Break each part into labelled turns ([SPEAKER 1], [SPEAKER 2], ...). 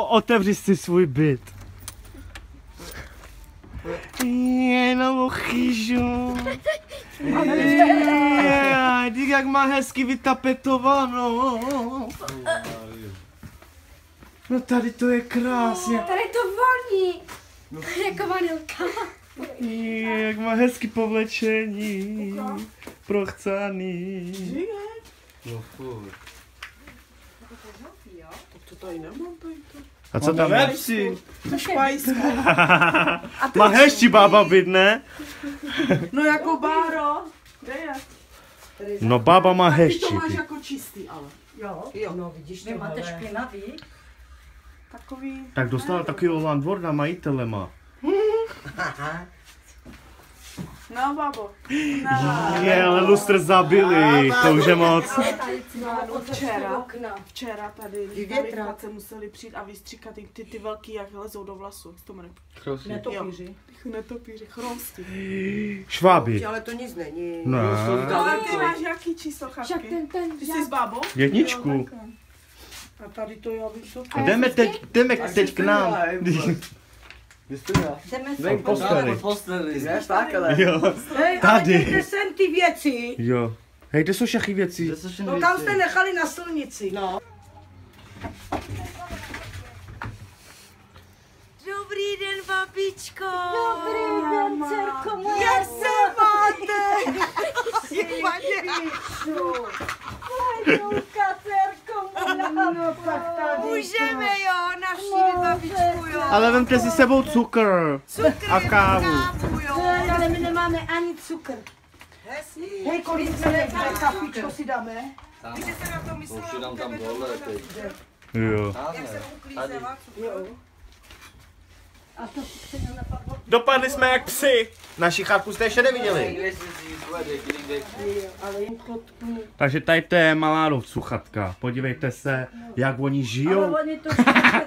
[SPEAKER 1] Otevři si svůj byt. Jenom chyžu. Dík, jak má hezky vytapetováno. No tady to je krásně.
[SPEAKER 2] Tady to voní. Jako vanilka.
[SPEAKER 1] Jak má hezky povlečení. Prochcaný.
[SPEAKER 3] No furt.
[SPEAKER 4] To tady nemám, tady to.
[SPEAKER 1] A co tam je?
[SPEAKER 4] To špajska.
[SPEAKER 1] Má hezčí bába byt, ne?
[SPEAKER 4] No jako Báro. Kde je?
[SPEAKER 1] No bába má
[SPEAKER 4] Ty
[SPEAKER 1] hezčí.
[SPEAKER 4] to máš jako čistý, ale.
[SPEAKER 5] Jo, no vidíš, vy máte špinavý.
[SPEAKER 4] Takový.
[SPEAKER 1] Tak dostala takového landlorda majitele má.
[SPEAKER 4] No, babo.
[SPEAKER 1] Je, ale lustr zabili, to už je moc.
[SPEAKER 4] No, včera tady se museli přijít a vystříkat ty velký, jak lezou do vlasu. Jak to jmenuje?
[SPEAKER 5] Netopíři.
[SPEAKER 4] Netopíři, chrousty.
[SPEAKER 1] Šváby.
[SPEAKER 5] Ale to nic není.
[SPEAKER 1] No.
[SPEAKER 4] Ale ty máš jaký číslo chatky? Ty jsi s bábou?
[SPEAKER 1] Jedničku.
[SPEAKER 5] A tady to já bych to...
[SPEAKER 1] Jdeme teď k nám.
[SPEAKER 5] Jdeme
[SPEAKER 3] Posteli.
[SPEAKER 5] Ty znáš takhle.
[SPEAKER 1] Jo.
[SPEAKER 5] Hej, ale
[SPEAKER 1] Tady.
[SPEAKER 5] dejte sem ty věci.
[SPEAKER 1] Jo. Hej, kde jsou všechny věci?
[SPEAKER 5] No tam jste nechali na silnici. No.
[SPEAKER 2] Dobrý den, babičko.
[SPEAKER 5] Dobrý den, dcerko moje.
[SPEAKER 2] Jak se máte?
[SPEAKER 5] Majnulka, dcerko moje. No tak tady.
[SPEAKER 2] Můžeme, jo, navštívit babičku, jo.
[SPEAKER 1] Ale vemte si sebou cukr.
[SPEAKER 2] Cukr
[SPEAKER 1] A kávu.
[SPEAKER 2] jo.
[SPEAKER 5] Ale my nemáme ani cukr. Hej, kolik se nejde, kapičko si dáme?
[SPEAKER 2] Víte, se na to myslela?
[SPEAKER 3] Už dám tam dole teď.
[SPEAKER 1] Jo.
[SPEAKER 2] Jak se uklízela?
[SPEAKER 5] A to se nenapadlo.
[SPEAKER 1] Dopadli jsme jak psi. Naši chatku jste ještě neviděli.
[SPEAKER 5] Ale jim chotku.
[SPEAKER 1] Takže tady to je Malárovců chatka. Podívejte se, jak oni žijou.
[SPEAKER 5] Ale oni to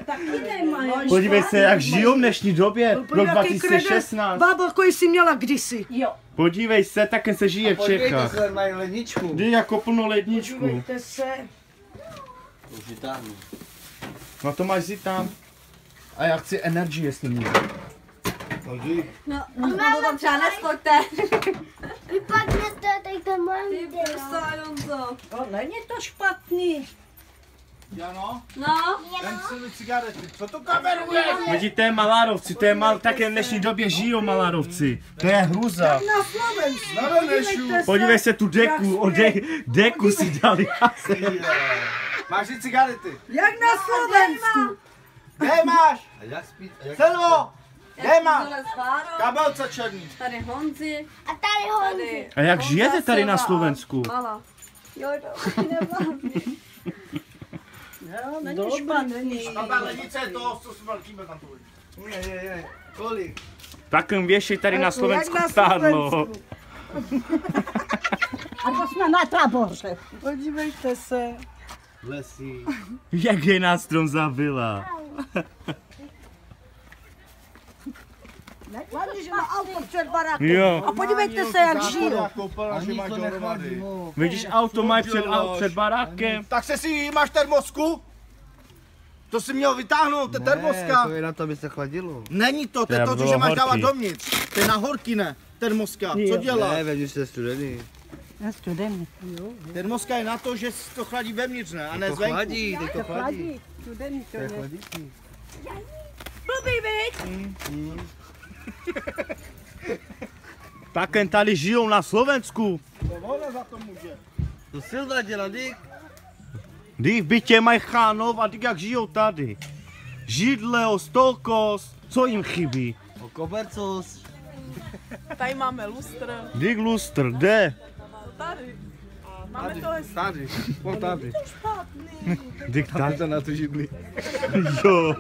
[SPEAKER 5] taky nemají.
[SPEAKER 1] Podívej se, jak žijou v dnešní době. Rok 2016.
[SPEAKER 5] Bábo, kolik jsi měla kdysi? Jo.
[SPEAKER 1] Podívej se, také se žije v Čechách.
[SPEAKER 3] se, mají ledničku.
[SPEAKER 1] Jde jako plno ledničku.
[SPEAKER 5] Podívejte se.
[SPEAKER 3] Už vytáhnu.
[SPEAKER 1] No to máš si tam. A já chci energy, jestli můžu.
[SPEAKER 2] No, to třeba neschoďte.
[SPEAKER 6] Vypadněte, teď to mám
[SPEAKER 2] Ty prsa, Jonzo.
[SPEAKER 5] No, není to špatný.
[SPEAKER 7] Jano,
[SPEAKER 2] No.
[SPEAKER 7] vem si mi cigarety. Co to kameruješ?
[SPEAKER 1] Vidíte, Malárovci, to je také v dnešní době žijou Malárovci. To je hruza.
[SPEAKER 5] Na Slovensku.
[SPEAKER 7] Navenešu.
[SPEAKER 1] Podívej se tu deku, deku si dali.
[SPEAKER 7] Máš si cigarety?
[SPEAKER 5] Jak na Slovensku.
[SPEAKER 7] Kde máš?
[SPEAKER 3] A jak spí?
[SPEAKER 7] Selvo! Kde máš?
[SPEAKER 2] Dole s Várou,
[SPEAKER 7] Kabelce černý.
[SPEAKER 2] tady Honzi,
[SPEAKER 6] A tady Honzi.
[SPEAKER 2] tady
[SPEAKER 1] A jak
[SPEAKER 2] Honza,
[SPEAKER 1] žijete tady na
[SPEAKER 2] Silva a
[SPEAKER 1] Slovensku?
[SPEAKER 2] Mala. Jo, to nebaví.
[SPEAKER 5] No, není špatný.
[SPEAKER 7] Tam lednice je to, co s velkými tam tu.
[SPEAKER 3] Je. Kolik?
[SPEAKER 1] Takým věši tady na Slovensku
[SPEAKER 5] Jak na
[SPEAKER 1] stárlo.
[SPEAKER 5] Slovensku. A to jsme na táboře. Podívejte se.
[SPEAKER 3] Lesí.
[SPEAKER 1] Jak je nás strom zabila.
[SPEAKER 5] Hlavně, že má auto před barákem.
[SPEAKER 1] Jo.
[SPEAKER 5] A podívejte se, jak žijou.
[SPEAKER 7] Koupela, že máš dohromady.
[SPEAKER 1] Vidíš, auto mají před barákem.
[SPEAKER 7] Tak se si máš termosku? To jsi měl vytáhnout, to je termoska.
[SPEAKER 3] To je na to, aby se chladilo.
[SPEAKER 7] Není to, to je
[SPEAKER 1] To
[SPEAKER 7] to,
[SPEAKER 1] bylo
[SPEAKER 7] že máš
[SPEAKER 1] horký.
[SPEAKER 7] dávat dovnitř. To je na horky, ne? Termoska, co dělá?
[SPEAKER 3] Ne, veď už jste studený.
[SPEAKER 5] Já studený.
[SPEAKER 7] Termoska je na to, že se to chladí vevnitř, ne? A ne
[SPEAKER 3] To
[SPEAKER 7] zvenku.
[SPEAKER 3] chladí, teď to chladí.
[SPEAKER 5] Studený to
[SPEAKER 3] To je
[SPEAKER 5] je.
[SPEAKER 3] chladící.
[SPEAKER 2] Blbý, viď?
[SPEAKER 1] Také tady žijou na Slovensku.
[SPEAKER 7] To ona za to může.
[SPEAKER 3] To Silva dělá, dík.
[SPEAKER 1] Kdy v bytě mají chánov a jak žijou tady. Židle, stolkos, co jim chybí?
[SPEAKER 3] O kobercos.
[SPEAKER 4] Tady máme lustr.
[SPEAKER 1] Dík lustr, kde?
[SPEAKER 4] Tady. Máme to hezky.
[SPEAKER 3] Tady. Pojď tady.
[SPEAKER 1] Dík tady.
[SPEAKER 3] to na tu židli.
[SPEAKER 1] Jo,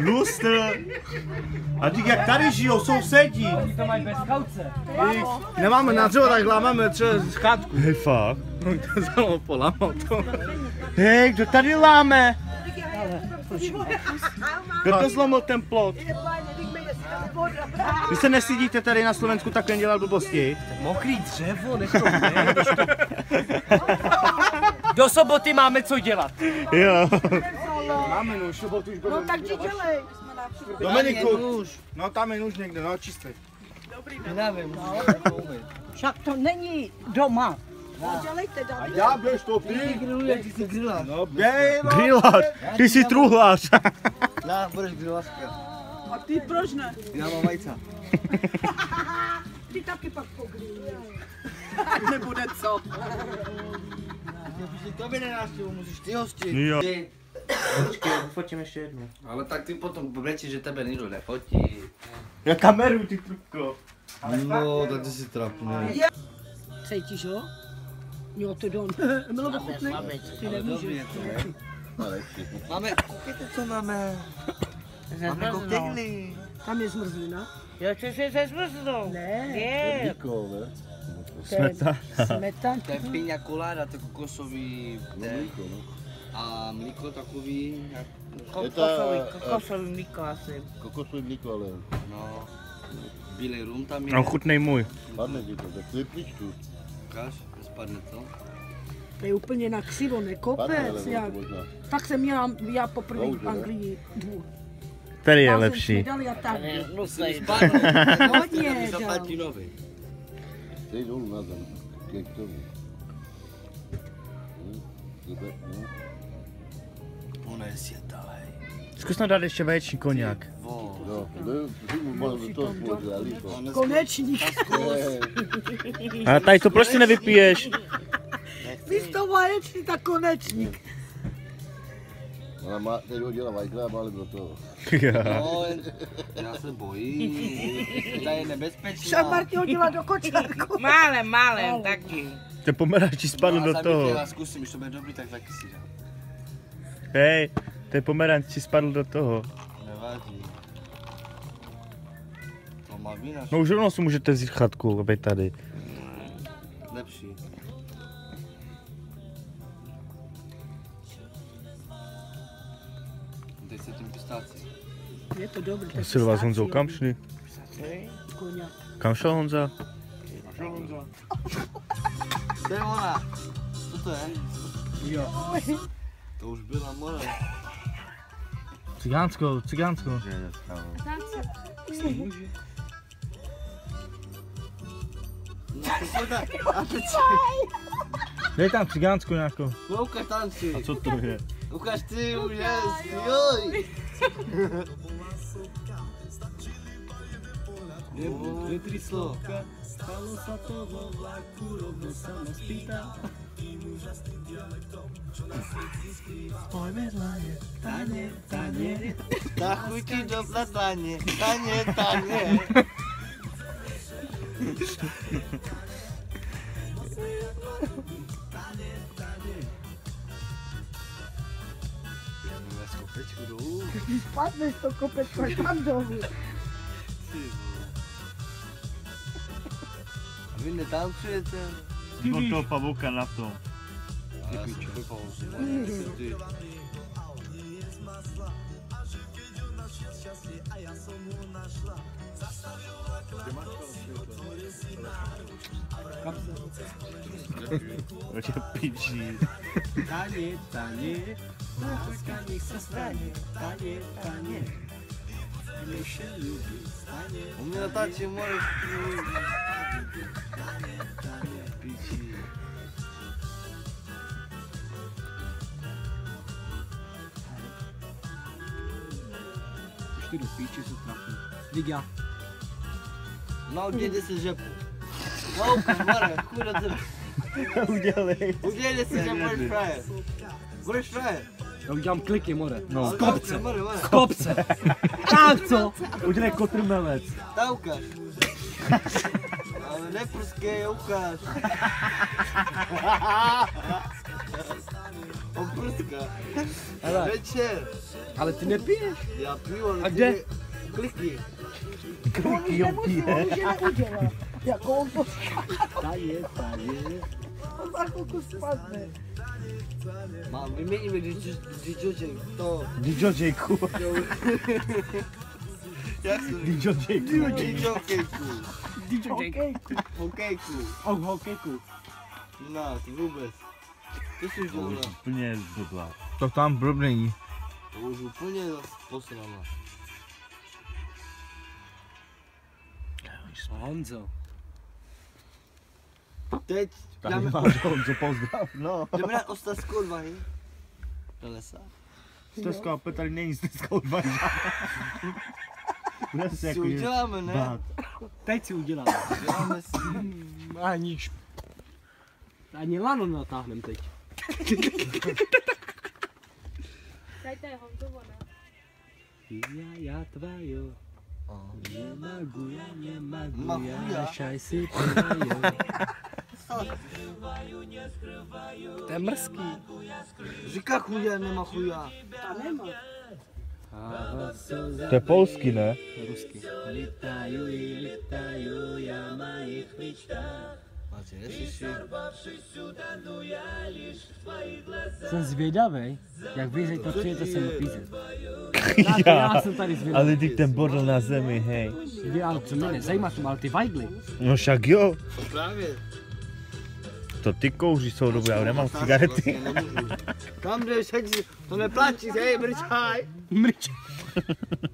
[SPEAKER 1] lustr. A dík jak tady žijou, sousedí.
[SPEAKER 8] To mají bez kauce.
[SPEAKER 7] Nemáme na dřevo, tak lámáme třeba chátku.
[SPEAKER 1] Hej, fakt.
[SPEAKER 7] To zalo polamal to.
[SPEAKER 1] Hej, kdo tady láme? Kdo to zlomil ten plot? Vy se nesidíte tady na Slovensku takhle dělat blbosti?
[SPEAKER 8] Mokrý dřevo, nech to být. Do soboty máme co dělat.
[SPEAKER 1] Jo.
[SPEAKER 7] Máme nůž, sobotu už budeme.
[SPEAKER 5] No tak ti dělej.
[SPEAKER 7] Dominiku, no tam je nůž někde, no čistý.
[SPEAKER 3] Nevím,
[SPEAKER 5] Však to není doma. Dělejte,
[SPEAKER 7] A
[SPEAKER 5] David.
[SPEAKER 7] já běž to ty.
[SPEAKER 3] grilluje, ty jsi grillář.
[SPEAKER 7] No běj, no.
[SPEAKER 1] Grillař, ty jsi truhlář.
[SPEAKER 3] Já, budeš grillařka.
[SPEAKER 4] A ty proč ne?
[SPEAKER 3] Já mám vajca.
[SPEAKER 5] Ty taky pak pogriluješ.
[SPEAKER 4] Ať nebude co.
[SPEAKER 3] Tobě nenávštěvu, musíš ty hostit.
[SPEAKER 1] Jo.
[SPEAKER 8] Počkej, fotím ještě jednu.
[SPEAKER 3] Ale tak ty potom brečíš, že tebe nikdo nefotí.
[SPEAKER 1] Já kameru, ty trubko.
[SPEAKER 3] No, tak ty si trapný.
[SPEAKER 5] Cítíš ho? Jo, to dom. Bylo to chutný? Ty nemůžeš.
[SPEAKER 3] Máme, koukejte, co máme. Máme koktejly.
[SPEAKER 5] Tam je zmrzlina.
[SPEAKER 8] Jo, co jsi se zmrzlou?
[SPEAKER 5] Ne,
[SPEAKER 8] Je.
[SPEAKER 1] Smetana.
[SPEAKER 5] smetan.
[SPEAKER 3] To je piña colada, to je kokosový a mlíko takový,
[SPEAKER 8] Kokosový mlíko asi.
[SPEAKER 9] Kokosové mlíko, ale
[SPEAKER 3] no, bílej rum tam je.
[SPEAKER 1] No chutnej můj.
[SPEAKER 9] padne ti to, tak klipličku.
[SPEAKER 3] Ukáž, nespadne to.
[SPEAKER 5] To je úplně na křivo,
[SPEAKER 9] Padne,
[SPEAKER 5] nekopec.
[SPEAKER 9] ale
[SPEAKER 5] Jak.
[SPEAKER 9] možná.
[SPEAKER 5] Tak jsem měla já poprvé v
[SPEAKER 9] Bohužel, ne?
[SPEAKER 5] Anglii dvůr.
[SPEAKER 1] Tady je
[SPEAKER 5] Tam jsem
[SPEAKER 1] lepší.
[SPEAKER 5] snídala a tak.
[SPEAKER 8] Musí.
[SPEAKER 3] Spadne,
[SPEAKER 5] Hodně,
[SPEAKER 3] zaplatí nový.
[SPEAKER 9] Dej dolů na zem, k tomu.
[SPEAKER 3] Ona je světalej.
[SPEAKER 1] Zkus nám dát ještě vaječný koněk.
[SPEAKER 3] Vo.
[SPEAKER 9] Jo, do toho spolu, ale líto.
[SPEAKER 5] Konečník.
[SPEAKER 1] Ale tady to prostě nevypiješ.
[SPEAKER 5] Místo vaječný, tak konečník.
[SPEAKER 9] Ona má, teď hodila vajkla a máli do toho.
[SPEAKER 3] No, já se bojím. Ta je nebezpečná.
[SPEAKER 5] Však Marti hodila do kočárku.
[SPEAKER 8] Málem, taky.
[SPEAKER 1] Ten pomeranč ti spadl do toho.
[SPEAKER 3] Já zkusím, když to bude dobrý, tak taky si dám.
[SPEAKER 1] Hej, ten pomeranč ti spadl do toho.
[SPEAKER 3] Nevadí. To má vína.
[SPEAKER 1] No už rovnou si můžete vzít chatku, aby tady.
[SPEAKER 3] Lepší. Teď se tím pistáci.
[SPEAKER 5] Je to dobrý.
[SPEAKER 1] Já si do vás Honzou kam šli?
[SPEAKER 5] Koňa.
[SPEAKER 1] Kam šel Honza?
[SPEAKER 3] To je ona. Co to je? Jo. To už byla more.
[SPEAKER 1] Cigánskou. Dej tam cigánskou nějakou.
[SPEAKER 3] No, ukaž tanci.
[SPEAKER 1] A co to je?
[SPEAKER 3] Ukaž ty, už je. Joj. Nebo je tryslo. Ta chutí do plataně. Taně. Jdeme z kopečku dolů.
[SPEAKER 5] Spadneš to kopečko tam dolů.
[SPEAKER 3] A vy netancujete?
[SPEAKER 1] Mám toho pavouka na tom.
[SPEAKER 3] Ty pičo, vypauzu. Ty.
[SPEAKER 1] Oče pičí.
[SPEAKER 3] U mě natáčí more. Pičí.
[SPEAKER 8] Už ty do píči jsou trapný. Vždyť já.
[SPEAKER 3] No, udělej si žepu. No, more, chuj do tebe. Udělej si žepu, budeš frajer. Budeš frajer.
[SPEAKER 8] Já udělám kliky, more.
[SPEAKER 3] No. Z kopce. More.
[SPEAKER 8] Z kopce. Tak co?
[SPEAKER 1] Udělej kotrmelec.
[SPEAKER 3] Ta ukáž. Ale neprskej, ukáž. On prská.
[SPEAKER 8] Hele.
[SPEAKER 3] Večer.
[SPEAKER 8] Ale ty nepiješ.
[SPEAKER 3] Já piju, ale
[SPEAKER 8] A kde?
[SPEAKER 3] Kliky.
[SPEAKER 5] On už nemusí, on už je neudělá. Jako on to
[SPEAKER 8] Taje.
[SPEAKER 5] on za chvilku spadne.
[SPEAKER 3] Mám, vyměníme Didžoček. To.
[SPEAKER 1] Didžočejku.
[SPEAKER 3] Jak se říká?
[SPEAKER 1] Didžočejku.
[SPEAKER 3] Didžokejku.
[SPEAKER 5] Hokejku.
[SPEAKER 3] Hokejku.
[SPEAKER 8] Hokejku.
[SPEAKER 3] No, ty vůbec. To jsi už dobrá.
[SPEAKER 1] Úplně blbá. To tam blbný.
[SPEAKER 3] To už úplně posrala.
[SPEAKER 8] Honzo.
[SPEAKER 3] Teď
[SPEAKER 1] Tady
[SPEAKER 3] dáme,
[SPEAKER 1] máš Honzo, pozdrav, no.
[SPEAKER 3] jdeme na Ostravskou odvahy. Do lesa.
[SPEAKER 1] Stezka opět tady není Stezka odvahy. Bude se
[SPEAKER 3] Si
[SPEAKER 1] jako
[SPEAKER 3] uděláme, ne?
[SPEAKER 1] bát.
[SPEAKER 8] Teď si uděláme.
[SPEAKER 3] Děláme si.
[SPEAKER 8] Ani lano natáhnem teď.
[SPEAKER 2] Tady to je Honzovo, ne?
[SPEAKER 8] Já tvajo.
[SPEAKER 3] Maguja.
[SPEAKER 8] Šaj si pivajo. To je mrzký.
[SPEAKER 3] Říká chuja, nemá chuja.
[SPEAKER 4] Ta nemá.
[SPEAKER 1] To je polský, ne?
[SPEAKER 8] Rusky. Litajú, já má jich lištá.
[SPEAKER 3] Máte, neslyší?
[SPEAKER 8] Jsem zvědavej, jak vy zítra přijete sem pízet.
[SPEAKER 1] Já
[SPEAKER 8] jsem tady zvědavý.
[SPEAKER 1] ale ty ten bordel na zemi, hej.
[SPEAKER 8] Ale co mě nezajímá, ale ty vajgly.
[SPEAKER 1] No však jo.
[SPEAKER 3] To právě.
[SPEAKER 1] To ty kouří jsou dobré, já nemám cigarety.
[SPEAKER 3] Vlastně nemůžu. Kam jdeš, sedí, to neplatí, hej, mrčaj.
[SPEAKER 8] Mrč.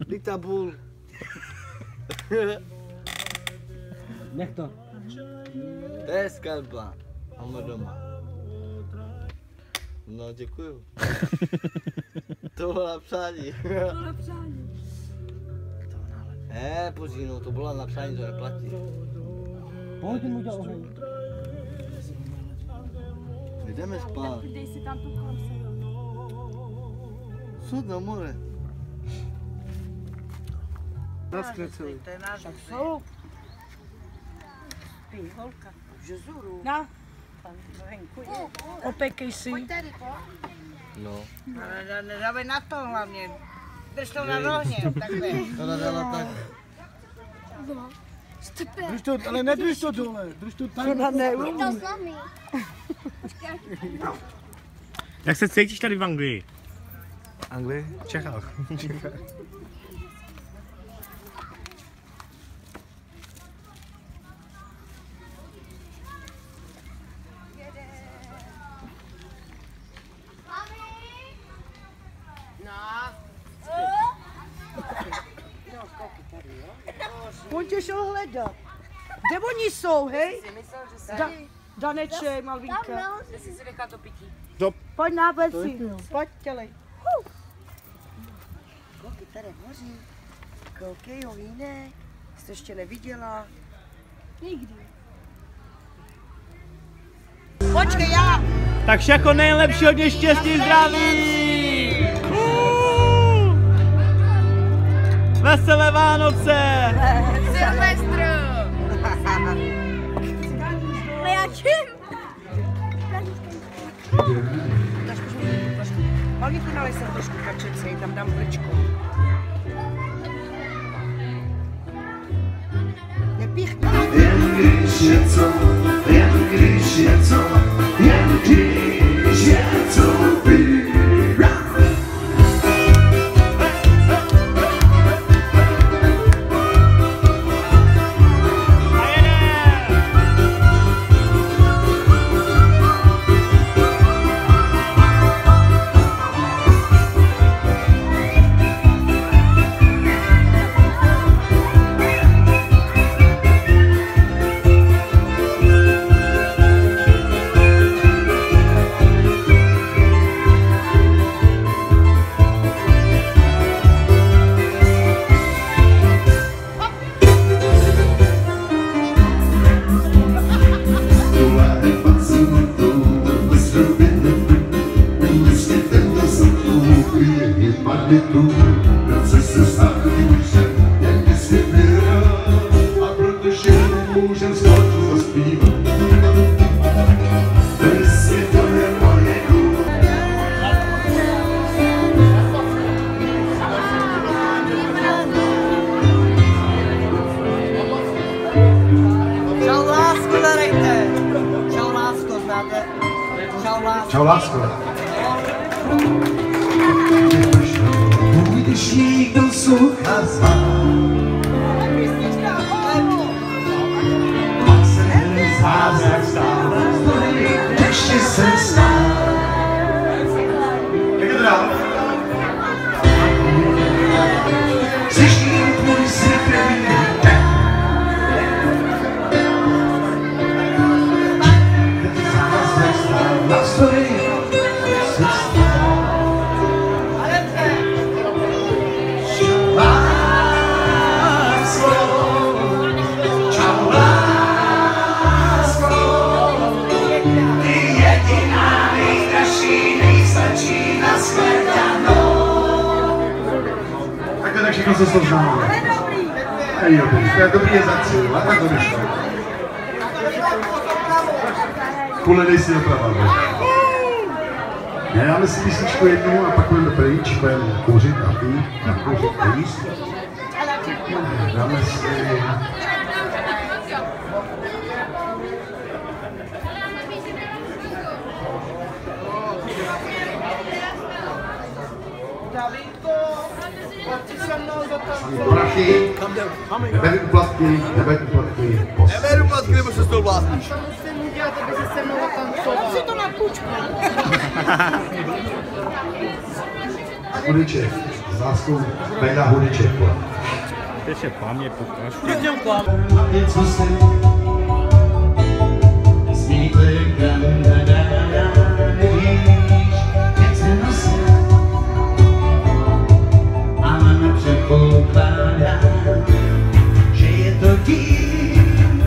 [SPEAKER 3] Diktabul.
[SPEAKER 8] Nech to.
[SPEAKER 3] To je skalba. Máme doma. No, děkuju. To bylo napsání. Ne, pořínou, to bylo napsání, to neplatí.
[SPEAKER 8] Pojď mu dělat oheň.
[SPEAKER 3] Jdeme spát.
[SPEAKER 2] Dej si tam tu konce.
[SPEAKER 3] Co na more?
[SPEAKER 8] Naskreceli.
[SPEAKER 5] To je náš jsou. Spí, holka. Žezuru.
[SPEAKER 4] Na.
[SPEAKER 5] Pan venku je.
[SPEAKER 4] Opekej si.
[SPEAKER 3] No.
[SPEAKER 5] Nedávej na to hlavně. Drž to na rohně, takhle.
[SPEAKER 3] To dala tak.
[SPEAKER 7] Drž to, ale nedrž to dole, drž to tady.
[SPEAKER 6] To zlomí.
[SPEAKER 1] Jak se cítíš tady v Anglii?
[SPEAKER 3] Anglii?
[SPEAKER 1] V Čechách.
[SPEAKER 4] On tě šel hledat. Kde oni jsou, hej? Daneček, Malvinka. Pojď na veci. Pojď, tělej.
[SPEAKER 5] Koky tady hoří. Koukej, Holíne. Jsi to ještě neviděla.
[SPEAKER 2] Nikdy.
[SPEAKER 5] Počkej, já.
[SPEAKER 1] Tak všechno nejlepší, hodně štěstí, zdraví! Veselé Vánoce!
[SPEAKER 2] Silvestru! A já čím?
[SPEAKER 5] Malvinku nalej sem trošku kačeci, tam dám vlčku. Nepíchni.
[SPEAKER 7] Čau, lásko. Půjdeš jí do sucha spát. Pak se zázrak stál, ještě se stál. Jak je to dál?
[SPEAKER 10] Tak všechno se srovnáme. To je dobrý je za cíl, a tak to nešlo. Kulej si doprava. Já dáme si písničku jednu a pak budeme pryč, budeme kouřit a pít, a kouřit a jíst. Dáme si... Prachy, neberu platky,
[SPEAKER 3] Neberu platky, nebo se s tou blázníš.
[SPEAKER 2] To musím udělat, aby se se mnou tancovat. Si to na půjčku.
[SPEAKER 10] Hudeček, s láskou Bejda Hudeček.
[SPEAKER 1] Teď je pamě pokaž.
[SPEAKER 10] Něco se smítek nevíš, jak se nosí. Ale nepředpokládám, že je to tím,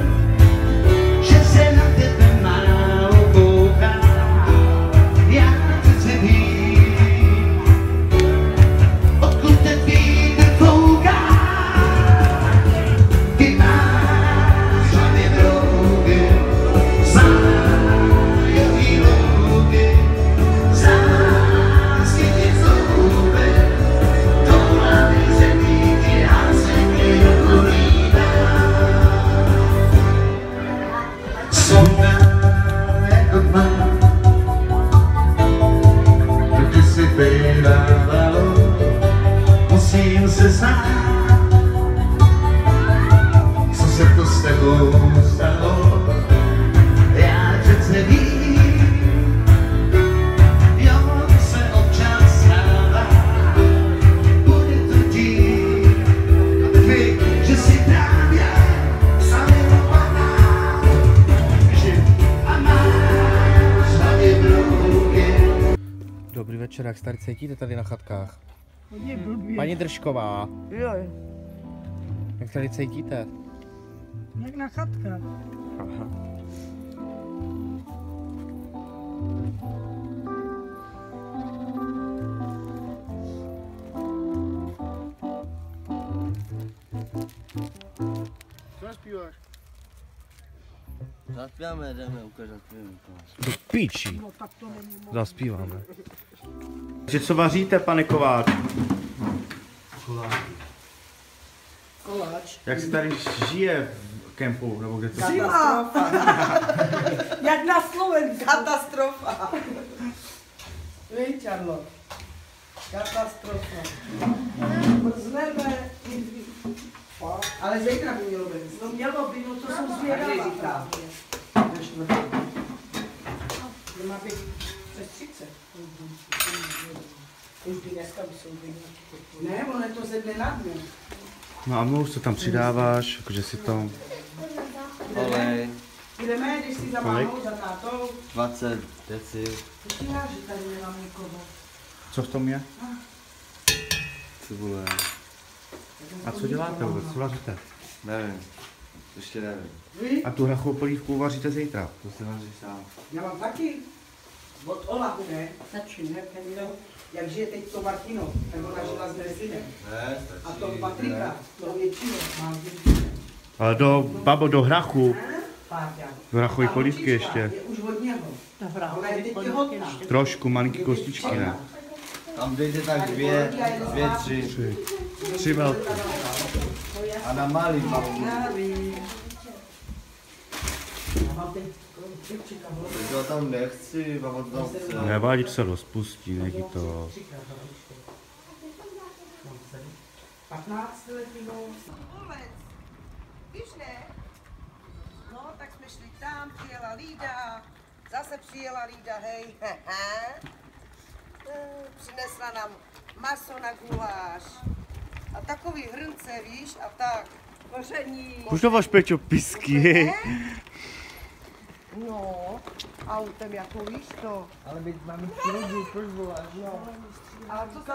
[SPEAKER 10] že se na tebe málo kouká. Já přece vím, odkud ten vítr fouká. Ty máš hlavě drogy, zájový louky, zásky ti zouby, do hlavy zemí ti házení ulídá. Soudná jako tma, kdy si bejvávalo, musím se znát. Co se to s tebou stalo? Já přece vím, jo, to se občas stává. Bude to tím, vy, že si právě zamilovala, že a máš hlavě brouky.
[SPEAKER 11] Dobrý večer, jak se tady cítíte tady na chatkách? Paní Držková, jak tady cítíte?
[SPEAKER 5] Jak na chatkách.
[SPEAKER 11] Aha.
[SPEAKER 7] Co naspíváš?
[SPEAKER 3] Zaspíváme, jdeme ukázat film.
[SPEAKER 1] Do píči. Zaspíváme. Že co vaříte, pane Kováč?
[SPEAKER 5] Koláč.
[SPEAKER 1] Jak se tady žije v kempu, nebo kde to je?
[SPEAKER 5] Katastrofa. Jak na Slovensku. Katastrofa. Víš, Čarlo. Katastrofa. Mrzneme. Ale zítra by mělo být. No mělo by, no to jsou zvědavá. Má být přes 30. Už by dneska by jsou byli. Ne, ono je to ze dne na dne.
[SPEAKER 1] No a mluv, co tam přidáváš, jakože si to...
[SPEAKER 3] Olej.
[SPEAKER 5] Jdeme, když si za mámou, za tátou.
[SPEAKER 3] 20 deci.
[SPEAKER 5] Ty já, že tady nemám nikoho.
[SPEAKER 1] Co v tom je?
[SPEAKER 3] Cibule.
[SPEAKER 1] A co děláte vůbec? Co vaříte?
[SPEAKER 3] Nevím. Ještě nevím.
[SPEAKER 1] A tu hrachovou polívku vaříte zítra?
[SPEAKER 3] To se vaří sám.
[SPEAKER 5] Já mám taky. Od Ola bude, začíne, jak žije teď to Martino, tak ona žila s Drezinem.
[SPEAKER 3] Ne,
[SPEAKER 5] A to Patrika, to většinou mám vždycky.
[SPEAKER 1] Ale do hrachu.
[SPEAKER 5] Páťa.
[SPEAKER 1] Do hrachové
[SPEAKER 5] A
[SPEAKER 1] polívky
[SPEAKER 5] holčička
[SPEAKER 1] ještě.
[SPEAKER 5] je už od něho. Ona je teď těhotná.
[SPEAKER 1] Trošku, malinký kostičky, ne?
[SPEAKER 3] Tam dejte tak dvě, tři.
[SPEAKER 1] Tři velké.
[SPEAKER 3] A na malý mám. To tam nechci, mama to tam chce.
[SPEAKER 1] Nevadí, se rozpustí, nech to.
[SPEAKER 5] 15 letý víš ne? No, tak jsme šli tam, přijela Lída, zase přijela Lída, hej, Přinesla nám maso na guláš. A takový hrnce, víš, a tak. Koření.
[SPEAKER 1] Už to máš Pečo pisky.
[SPEAKER 5] No, autem jako víš to.
[SPEAKER 3] Ale my máme 4 lidi, proč voláš?
[SPEAKER 5] Ale co se